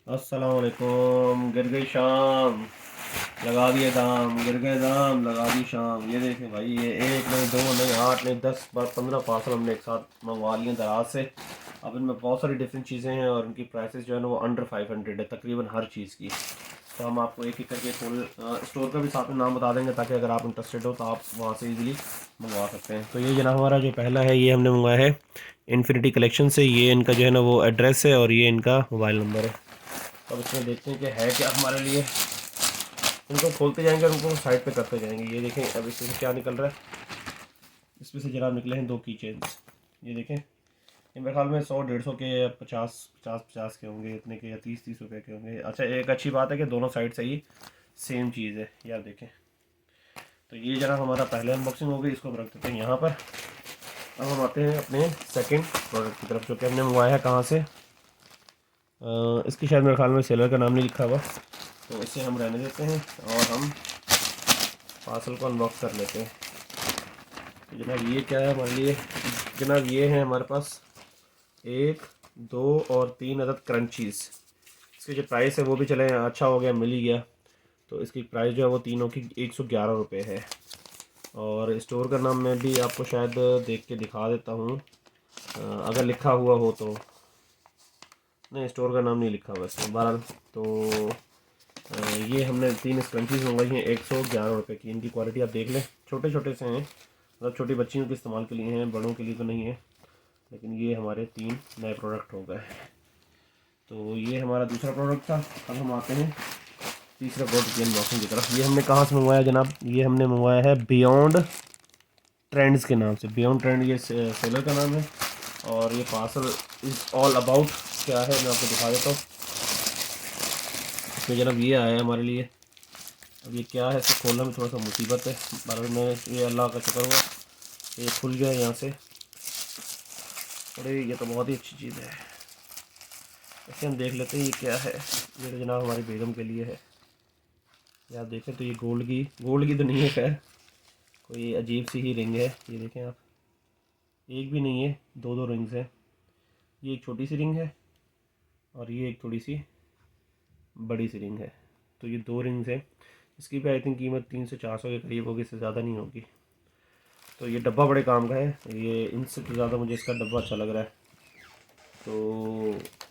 अस्सलाम वालेकुम। गिर गई शाम, लगा दिए दाम, गिर गए दाम, लगा दी शाम। ये देखें भाई, ये एक नहीं, दो नहीं, 8 नहीं, 10 15 पार्सल हमने एक साथ मंगवा लिए दराज से। अब इनमें बहुत सारी डिफरेंट चीज़ें हैं और उनकी प्राइसेस जो है ना वो अंडर 500 है तकरीबन हर चीज़ की। तो हम आपको एक एक करके फुल स्टोर का भी साथ में नाम बता देंगे ताकि अगर आप इंटरेस्टेड हो तो आप वहाँ से इजीली मंगवा सकते हैं। तो ये जनाब हमारा जो पहला है ये हमने मंगवाया है इन्फिनिटी कलेक्शन से। ये इनका जो है ना वो एड्रेस है और ये इनका मोबाइल नंबर है। अब इसमें देखते हैं कि है क्या हमारे लिए। इनको खोलते जाएंगे और उनको साइड पे करते जाएंगे। ये देखें अब इसमें से क्या निकल रहा है। इसमें से जनाब निकले हैं 2 की चेन्स। ये देखें, ये मेरे ख्याल में 100 150 के या 50 के होंगे, इतने के या 30 रुपए के होंगे। अच्छा, एक अच्छी बात है कि दोनों साइड से ही सेम चीज़ है। ये आप देखें। तो ये जनाब हमारा पहले अनबॉक्सिंग हो गई, इसको रख देते हैं यहाँ पर। अब हम आते हैं अपने सेकेंड प्रोडक्ट की तरफ जो कि हमने मंगवाया है कहाँ से। इसकी शायद मेरे ख्याल में सेलर का नाम नहीं लिखा हुआ, तो इसे हम रहने देते हैं और हम पार्सल को अनबॉक्स कर लेते हैं। तो जनाब ये क्या है हमारे लिए। जनाब ये है हमारे पास 1 2 और 3 अदद क्रंचीज़। इसकी जो प्राइस है वो भी चले अच्छा हो गया, मिल ही गया। तो इसकी प्राइस जो है वो तीनों की 111 रुपये है। और स्टोर का नाम मैं भी आपको शायद देख के दिखा देता हूँ, अगर लिखा हुआ हो तो। नहीं, स्टोर का नाम नहीं लिखा हुआ इसमें बहरहाल। तो ये हमने 3 स्क्रंचीज़ मंगवाई हैं 111 रुपये की। इनकी क्वालिटी आप देख लें, छोटे छोटे से हैं, मतलब छोटी बच्चियों के इस्तेमाल के लिए हैं, बड़ों के लिए तो नहीं है। लेकिन ये हमारे 3 नए प्रोडक्ट हो गए। तो ये हमारा दूसरा प्रोडक्ट था। अब हम आते हैं तीसरे प्रोडक्ट की अनबॉक्सिंग की तरफ। ये हमने कहाँ से मंगवाया जनाब। ये हमने मंगवाया है बियॉन्ड ट्रेंड्स के नाम से। बियॉन्ड ट्रेंड ये सेलर का नाम है। और ये पार्सल इज़ ऑल अबाउट क्या है मैं आपको दिखा देता हूँ। इसमें जनाब ये आया है हमारे लिए। अब ये क्या है, इसे खोलना में थोड़ा सा मुसीबत है, पर मैं ये अल्लाह का शुक्र हुआ ये खुल गया यहाँ से। अरे ये तो बहुत ही अच्छी चीज़ है। ऐसे हम देख लेते हैं ये क्या है। ये तो जनाब हमारी बेगम के लिए है। ये आप देखें तो ये गोल्ड की तो नहीं है, खैर कोई अजीब सी ही रिंग है। ये देखें आप, एक भी नहीं है, 2 रिंग्स हैं। ये एक छोटी सी रिंग है और ये एक थोड़ी सी बड़ी सी रिंग है। तो ये 2 रिंग्स हैं। इसकी भी आई थिंक कीमत 300 400 के करीब होगी, इससे ज़्यादा नहीं होगी। तो ये डब्बा बड़े काम का है। ये इनसे तो ज़्यादा मुझे इसका डब्बा अच्छा लग रहा है। तो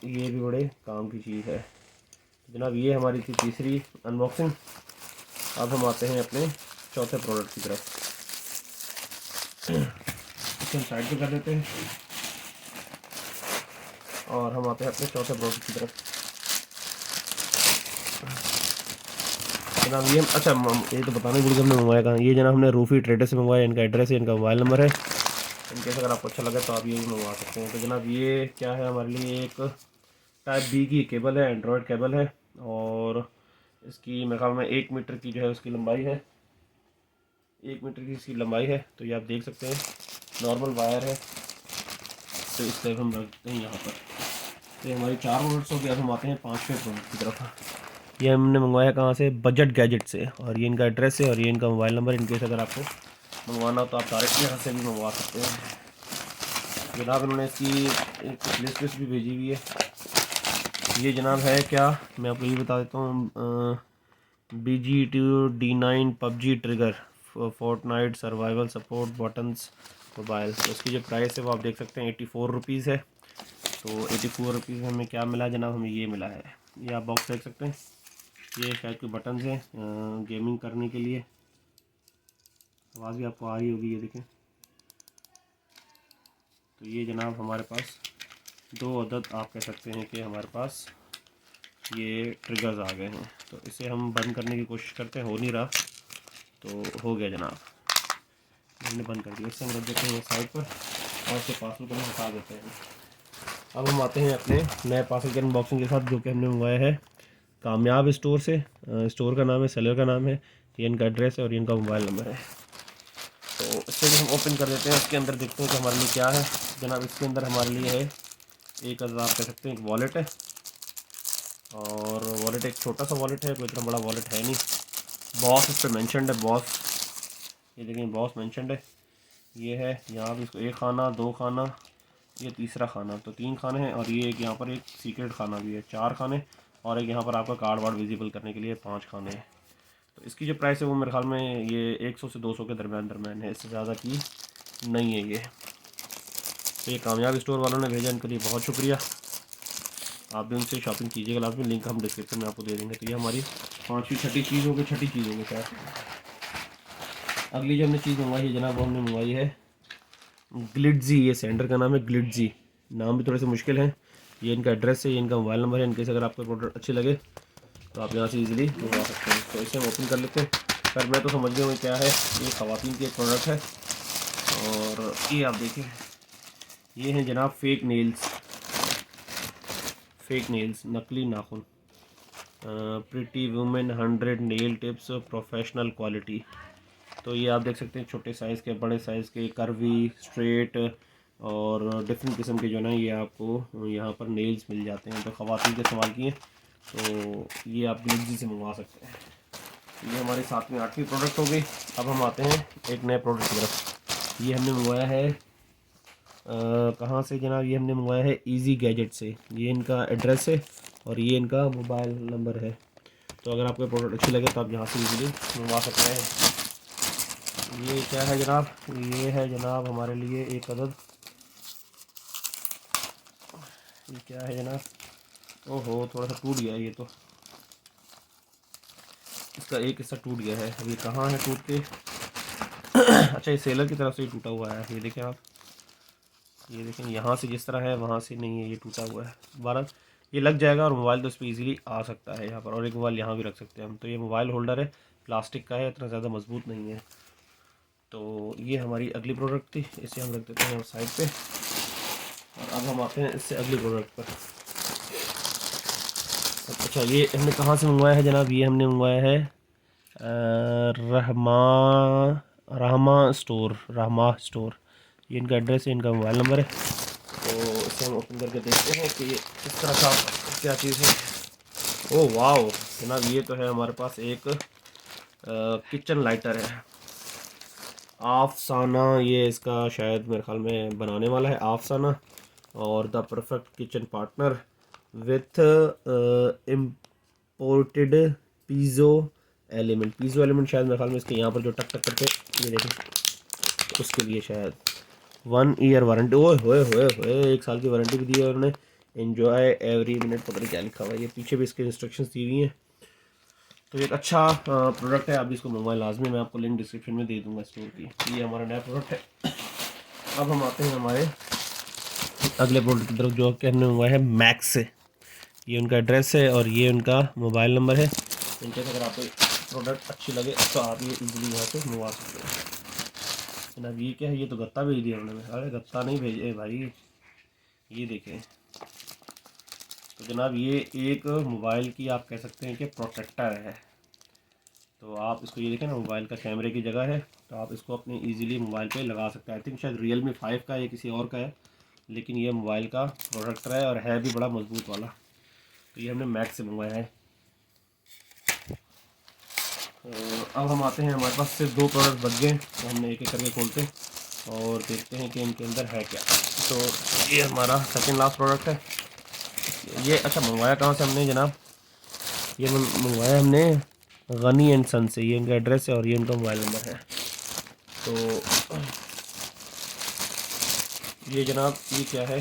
ये भी बड़े काम की चीज़ है। तो जनाब ये हमारी थी तीसरी अनबॉक्सिंग। अब हम आते हैं अपने चौथे प्रोडक्ट की तरफ। इसे हम साइड पे कर देते हैं और हम आते हैं अपने चौथे प्रोडक्ट की तरफ। जनाब ये अच्छा ये तो बताने भूल गए हमने मंगवाया कहाँ। ये जनाब हमने रूफ़ी ट्रेडर से मंगवाया। इनका एड्रेस है, इनका मोबाइल नंबर है। इनके अगर आपको अच्छा लगे तो आप ये भी मंगवा सकते हैं। तो जनाब ये क्या है हमारे लिए, एक टाइप बी की केबल है, एंड्रॉयड केबल है। और इसकी मेरे ख्याल में 1 मीटर की जो है उसकी लंबाई है, 1 मीटर की इसकी लंबाई है। तो ये आप देख सकते हैं, नॉर्मल वायर है। तो इस टाइप हम रखते हैं यहाँ पर। तो ये हमारी 4 प्रोडक्ट्स हो गए। अब हम आते हैं 5वें प्रोडक्ट की तरफ। ये हमने मंगवाया कहाँ से, बजट गैजेट से। और ये इनका एड्रेस है और ये इनका मोबाइल नंबर। इनकेस अगर आपको मंगवाना हो तो आप डायरेक्ट यहाँ से भी मंगवा सकते हैं। जनाब इन्होंने इसकी एक लिस्ट भी भेजी हुई है। ये जनाब है क्या, मैं आपको ये बता देता हूँ। BG2D9 PUBG trigger Fortnite survival support buttons mobile. तो इसकी जो प्राइस है वो आप देख सकते हैं 84 रुपीज़ है। तो 84 रुपीज़ में हमें क्या मिला जनाब, हमें ये मिला है। ये आप बॉक्स देख सकते हैं, ये शायद कोई बटन्स हैं गेमिंग करने के लिए। आवाज़ भी आपको आ रही होगी, ये देखें। तो ये जनाब हमारे पास 2 अदद आप कह सकते हैं कि हमारे पास ये ट्रिगर्स आ गए हैं। तो इसे हम बंद करने की कोशिश करते हैं, हो नहीं रहा। तो हो गया जनाब, हमने बंद कर दिया। इससे हम रख देते हैं साइड पर और इससे पार्सल को हम हटा देते हैं। अब हम आते हैं अपने नए पार्सल के अनबॉक्सिंग के साथ जो कि हमने मंगवाया है कामयाब स्टोर से। स्टोर का नाम है, सेलर का नाम है, ये इनका एड्रेस है और ये इनका मोबाइल नंबर है। तो इससे भी हम ओपन कर देते हैं, उसके अंदर देखते हैं कि हमारे लिए क्या है। जनाब इसके अंदर हमारे लिए है एक, आप कह सकते हैं एक वॉलेट है। और वॉलेट एक छोटा सा वॉलेट है, कोई इतना बड़ा वॉलेट है नहीं। बॉस इस पर मैंशनड है, बॉस। ये देखें बॉस मैंशनड है। ये है यहाँ भी इसको 1 खाना, 2 खाना, ये तीसरा खाना। तो 3 खाने हैं और ये एक यहाँ पर एक सीक्रेट खाना भी है, 4 खाने। और एक यहाँ पर आपका कार्ड वार्ड विजिबल करने के लिए 5 खाने हैं। तो इसकी जो प्राइस है वो मेरे ख्याल में ये 100 से 200 के दरमियान है, इससे ज़्यादा की नहीं है ये। तो ये कामयाब स्टोर वालों ने भेजा, इनके लिए बहुत शुक्रिया। आप भी उनसे शॉपिंग कीजिएगा, लास्ट में लिंक हम डिस्क्रिप्शन में आपको दे देंगे। तो ये हमारी 5वीं छठी चीज़ होगी, छठी चीज़ होगी शायद। अगली जो हमने चीज़ मंगवाई है जनाब, वो हमने मंगवाई है ग्लिट्जी। ये सेंटर का नाम है ग्लिट्जी, नाम भी थोड़े से मुश्किल है। ये इनका एड्रेस है, ये इनका मोबाइल नंबर है। इनके से अगर आपको प्रोडक्ट अच्छे लगे तो आप यहाँ से इजीली मंगवा सकते हैं। तो इसे हम ओपन कर लेते हैं। पर मैं तो समझ गया हूँ क्या है, ये ख़वातीन की एक प्रोडक्ट है। और ये आप देखें, ये हैं जनाब फेक नेल्स, नकली नाखून। Pretty women 100 nail tips professional quality. तो ये आप देख सकते हैं छोटे साइज़ के, बड़े साइज़ के, कर्वी, स्ट्रेट और डिफरेंट किस्म के जो है ना ये आपको यहाँ पर नेल्स मिल जाते हैं। तो ख़वातीन के इस्तेमाल किए तो ये आप ग्लिट्जी से मंगवा सकते हैं। ये हमारी 7वीं 8वीं प्रोडक्ट हो गई। अब हम आते हैं एक नए प्रोडक्ट की तरफ। ये हमने मंगवाया है कहाँ से जनाब, ये हमने मंगवाया है इजी गैजेट से। ये इनका एड्रेस है और ये इनका मोबाइल नंबर है। तो अगर आपको प्रोडक्ट अच्छी लगे तो आप यहाँ से इजीली मंगवा सकते हैं। ये क्या है जनाब, ये है जनाब हमारे लिए एक अदद, ये क्या है जनाब, ओहो थोड़ा सा टूट गया ये तो, इसका एक हिस्सा टूट गया है। अभी कहाँ है टूट के अच्छा ये सेलर की तरफ से ही टूटा हुआ है। ये देखें आप, ये देखें यहाँ से जिस तरह है वहाँ से नहीं है, ये टूटा हुआ है। बारह ये लग जाएगा और मोबाइल तो इस पर ईज़िली आ सकता है यहाँ पर, और एक मोबाइल यहाँ भी रख सकते हैं हम। तो ये मोबाइल होल्डर है, प्लास्टिक का है, इतना ज़्यादा मजबूत नहीं है। तो ये हमारी अगली प्रोडक्ट थी, इसे हम रख देते हैं साइड पे। और अब हम आते हैं इससे अगली प्रोडक्ट पर। अच्छा ये हमने कहाँ से मंगवाया है जनाब, ये हमने मंगवाया है रहमा स्टोर। ये इनका एड्रेस है, इनका मोबाइल नंबर है। तो इसे हम ओपन करके देखते हैं कि ये किस तरह का क्या चीज़ है। ओह वाह जनाब, ये तो है हमारे पास एक किचन लाइटर है, आफसाना। ये इसका शायद मेरे ख्याल में बनाने वाला है आफसाना। और the perfect kitchen partner with imported piezo element शायद मेरे ख्याल में इसके यहाँ पर जो टक टक करके ये देखें उसके लिए शायद 1 ईयर वारंटी। ओए होए होए होए, 1 साल की वारंटी भी दी है उन्होंने। एंजॉय एवरी मिनट, पता नहीं क्या लिखा हुआ है, ये पीछे भी इसके इंस्ट्रक्शंस दी हुई हैं। तो एक अच्छा प्रोडक्ट है, आप इसको मंगवाएं लाजमी। मैं आपको लिंक डिस्क्रिप्शन में दे दूंगा स्टोर की। ये हमारा नया प्रोडक्ट है। अब हम आते हैं हमारे अगले प्रोडक्ट की तरफ जो कि हमने मंगवाया है मैक्स से। ये उनका एड्रेस है और ये उनका मोबाइल नंबर है। इनके अगर आपको प्रोडक्ट अच्छी लगे तो आप ये इजीली यहाँ से मंगवा सकते हैं। जनाब ये क्या है, ये तो गत्ता भेज दिया उन्होंने। अरे गत्ता नहीं भेजे भाई, ये देखें। तो जनाब ये एक मोबाइल की आप कह सकते हैं कि प्रोटेक्टर है। तो आप इसको ये देखें ना, मोबाइल का कैमरे की जगह है, तो आप इसको अपने इजीली मोबाइल पे लगा सकते हैं। आई थिंक शायद Realme 5 का या किसी और का है, लेकिन ये मोबाइल का प्रोटेक्टर है और है भी बड़ा मजबूत वाला। तो ये हमने मैक्स से मंगवाया है। अब हम आते हैं, हमारे पास सिर्फ 2 प्रोडक्ट बच गए, तो हमने एक एक करके खोलते हैं और देखते हैं कि इनके अंदर है क्या। तो ये हमारा सेकंड लास्ट प्रोडक्ट है। ये अच्छा मंगवाया कहाँ से हमने जनाब, ये मंगवाया हमने गनी एंड सन से। ये इनका एड्रेस है और ये इनका मोबाइल नंबर है। तो ये जनाब ये क्या है,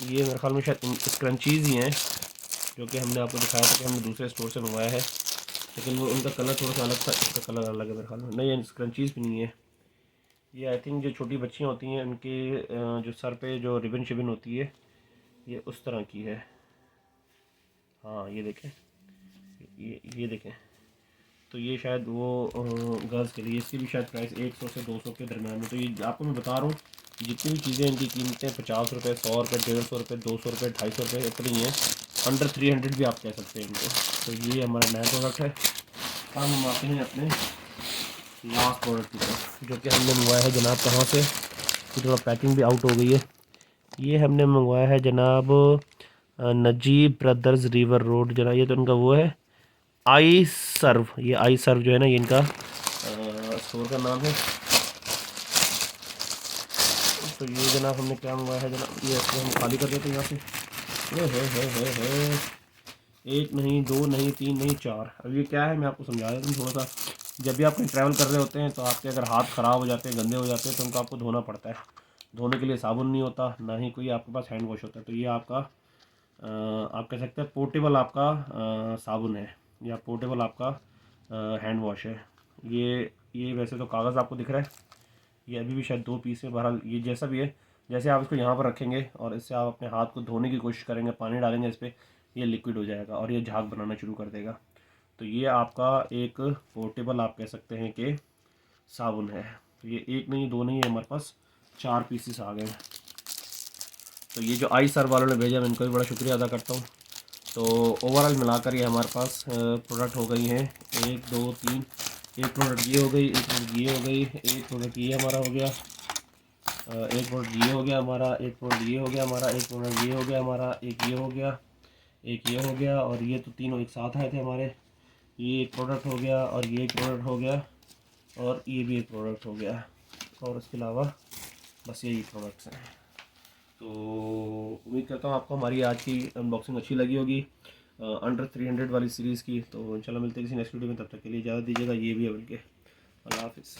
ये मेरे ख्याल में शायद स्क्रंचीज़ ही हैं जो कि हमने आपको दिखाया था कि हमने दूसरे स्टोर से मंगवाया है, लेकिन वो उनका कलर थोड़ा सा अलग था, इसका कलर अलग है मेरे ख्याल में। नहीं ये स्क्रंचीज़ भी नहीं है, ये आई थिंक जो छोटी बच्चियाँ होती हैं उनके जो सर पे जो रिबन शिबन होती है, ये उस तरह की है। हाँ ये देखें, ये देखें। तो ये शायद वो गर्ल्स के लिए, इसकी भी शायद प्राइस 100 से 200 के दरम्यान में। तो ये आपको मैं बता रहा हूँ जितनी भी चीज़ें इनकी कीमतें 50 रुपये, 100 रुपये, 150 रुपये, 200 रुपये, 250 रुपये इतनी हैं। अंडर 300 भी आप कह सकते हैं इनको। तो ये हमारा नया प्रोडक्ट है। अब हम आते हैं अपने लास्ट प्रोडक्ट की तरफ, जो कि हमने मंगवाया है जनाब कहाँ से, थोड़ा पैकिंग भी आउट हो गई है। ये हमने मंगवाया है जनाब नजीब ब्रदर्स रिवर रोड जनाब। ये तो इनका वो है आई सर्व। ये आई सर्व जो है ना, ये इनका स्टोर का नाम है। तो ये जनाब हमने क्या मंगवाया है जनाब, ये इसको हम खाली कर देते हैं यहाँ से। ये है एक नहीं, दो नहीं, तीन नहीं, चार। अब ये क्या है मैं आपको समझा देता हूँ थोड़ा सा। जब भी आप कहीं ट्रैवल कर रहे होते हैं तो आपके अगर हाथ ख़राब हो जाते हैं, गंदे हो जाते हैं, तो उनको आपको धोना पड़ता है। धोने के लिए साबुन नहीं होता, ना ही कोई आपके पास हैंड वॉश होता है। तो ये आपका आप कह सकते हैं पोर्टेबल आपका साबुन है, या पोर्टेबल आपका हैंड वॉश है। ये वैसे तो कागज़ आपको दिख रहा है, ये अभी भी शायद 2 पीस है। बहरहाल ये जैसा भी है, जैसे आप इसको यहाँ पर रखेंगे और इससे आप अपने हाथ को धोने की कोशिश करेंगे, पानी डालेंगे इस पर, ये लिक्विड हो जाएगा और ये झाग बनाना शुरू कर देगा। तो ये आपका एक पोर्टेबल आप कह सकते हैं कि साबुन है। तो ये एक नहीं, दो नहीं है, हमारे पास 4 पीसेस आ गए। तो ये जो आई सर वालों ने भेजा, मैं इनका भी बड़ा शुक्रिया अदा करता हूँ। तो ओवरऑल मिलाकर ये हमारे पास प्रोडक्ट हो गई हैं 1 2 3। एक प्रोडक्ट ये हो गई, एक प्रोडक्ट ये हो गई, एक प्रोडक्ट ये हमारा हो गया, एक प्रोडक्ट ये हो गया हमारा, एक प्रोडक्ट ये हो गया हमारा, एक प्रोडक्ट ये हो गया हमारा, एक ये हो गया, एक ये हो गया, और ये तो तीनों एक साथ आए थे हमारे। ये एक प्रोडक्ट हो गया और ये एक प्रोडक्ट हो गया और ये भी एक प्रोडक्ट हो गया, और इसके अलावा बस यही प्रोडक्ट्स हैं। तो उम्मीद करता हूँ आपको हमारी आज की अनबॉक्सिंग अच्छी लगी होगी, अंडर 300 वाली सीरीज़ की। तो इंशाल्लाह मिलते हैं किसी नेक्स्ट वीडियो में, तब तक के लिए इजाज़त दीजिएगा। ये भी है बल्कि, अल्लाह हाफ़िज़।